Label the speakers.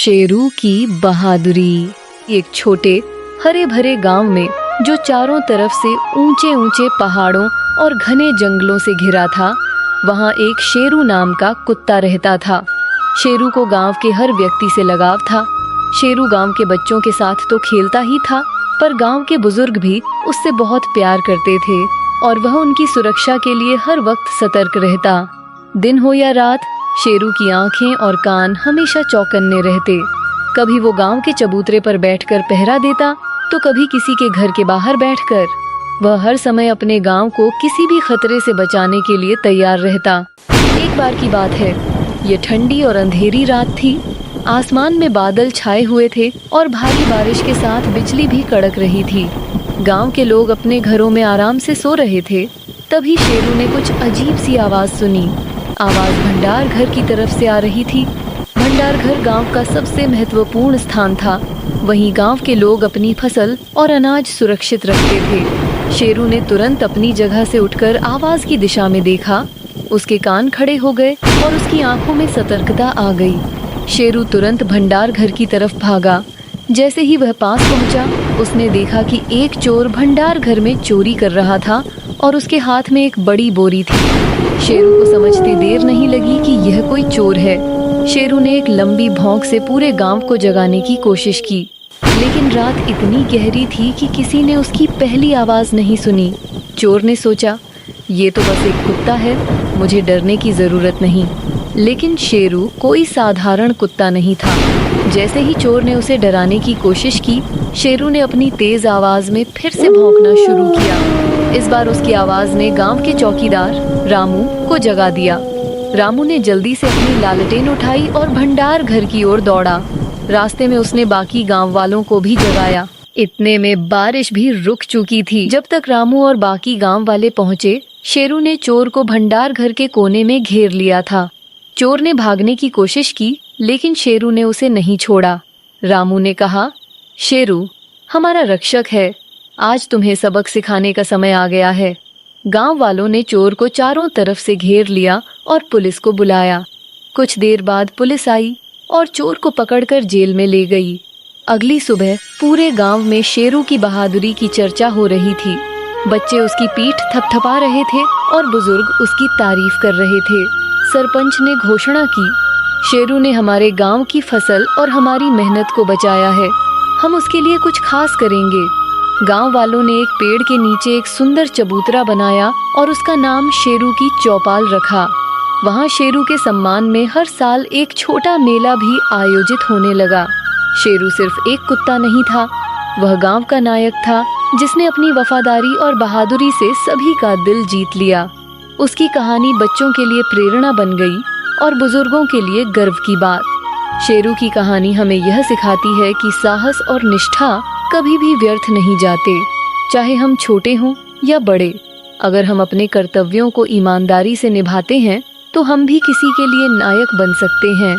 Speaker 1: शेरू की बहादुरी। एक छोटे हरे भरे गांव में, जो चारों तरफ से ऊंचे ऊंचे पहाड़ों और घने जंगलों से घिरा था, वहां एक शेरू नाम का कुत्ता रहता था। शेरू को गांव के हर व्यक्ति से लगाव था। शेरू गांव के बच्चों के साथ तो खेलता ही था, पर गांव के बुजुर्ग भी उससे बहुत प्यार करते थे और वह उनकी सुरक्षा के लिए हर वक्त सतर्क रहता। दिन हो या रात, शेरू की आंखें और कान हमेशा चौकन्ने रहते। कभी वो गांव के चबूतरे पर बैठकर पहरा देता, तो कभी किसी के घर के बाहर बैठकर। वह हर समय अपने गांव को किसी भी खतरे से बचाने के लिए तैयार रहता। एक बार की बात है, ये ठंडी और अंधेरी रात थी। आसमान में बादल छाए हुए थे और भारी बारिश के साथ बिजली भी कड़क रही थी। गांव के लोग अपने घरों में आराम से सो रहे थे। तभी शेरू ने कुछ अजीब सी आवाज सुनी। आवाज भंडार घर की तरफ से आ रही थी। भंडार घर गांव का सबसे महत्वपूर्ण स्थान था। वहीं गांव के लोग अपनी फसल और अनाज सुरक्षित रखते थे। शेरू ने तुरंत अपनी जगह से उठकर आवाज की दिशा में देखा। उसके कान खड़े हो गए और उसकी आंखों में सतर्कता आ गई। शेरू तुरंत भंडार घर की तरफ भागा। जैसे ही वह पास पहुंचा, उसने देखा कि एक चोर भंडार घर में चोरी कर रहा था और उसके हाथ में एक बड़ी बोरी थी। शेरू को समझते देर नहीं लगी कि यह कोई चोर है। शेरू ने एक लंबी भौंक से पूरे गांव को जगाने की कोशिश की, लेकिन रात इतनी गहरी थी कि किसी ने उसकी पहली आवाज नहीं सुनी। चोर ने सोचा, ये तो बस एक कुत्ता है, मुझे डरने की जरूरत नहीं। लेकिन शेरू कोई साधारण कुत्ता नहीं था। जैसे ही चोर ने उसे डराने की कोशिश की, शेरू ने अपनी तेज आवाज में फिर से भौंकना शुरू किया। इस बार उसकी आवाज ने गांव के चौकीदार रामू को जगा दिया। रामू ने जल्दी से अपनी लालटेन उठाई और भंडार घर की ओर दौड़ा। रास्ते में उसने बाकी गांव वालों को भी जगाया। इतने में बारिश भी रुक चुकी थी। जब तक रामू और बाकी गांव वाले पहुंचे, शेरू ने चोर को भंडार घर के कोने में घेर लिया था। चोर ने भागने की कोशिश की, लेकिन शेरू ने उसे नहीं छोड़ा। रामू ने कहा, शेरू हमारा रक्षक है, आज तुम्हें सबक सिखाने का समय आ गया है। गांव वालों ने चोर को चारों तरफ से घेर लिया और पुलिस को बुलाया। कुछ देर बाद पुलिस आई और चोर को पकड़कर जेल में ले गई। अगली सुबह पूरे गांव में शेरू की बहादुरी की चर्चा हो रही थी। बच्चे उसकी पीठ थपथपा रहे थे और बुजुर्ग उसकी तारीफ कर रहे थे। सरपंच ने घोषणा की, शेरू ने हमारे गांव की फसल और हमारी मेहनत को बचाया है, हम उसके लिए कुछ खास करेंगे। गांव वालों ने एक पेड़ के नीचे एक सुंदर चबूतरा बनाया और उसका नाम शेरू की चौपाल रखा। वहां शेरू के सम्मान में हर साल एक छोटा मेला भी आयोजित होने लगा। शेरू सिर्फ एक कुत्ता नहीं था, वह गांव का नायक था, जिसने अपनी वफादारी और बहादुरी से सभी का दिल जीत लिया। उसकी कहानी बच्चों के लिए प्रेरणा बन गई और बुजुर्गों के लिए गर्व की बात। शेरू की कहानी हमें यह सिखाती है कि साहस और निष्ठा कभी भी व्यर्थ नहीं जाते, चाहे हम छोटे हों या बड़े। अगर हम अपने कर्तव्यों को ईमानदारी से निभाते हैं, तो हम भी किसी के लिए नायक बन सकते हैं।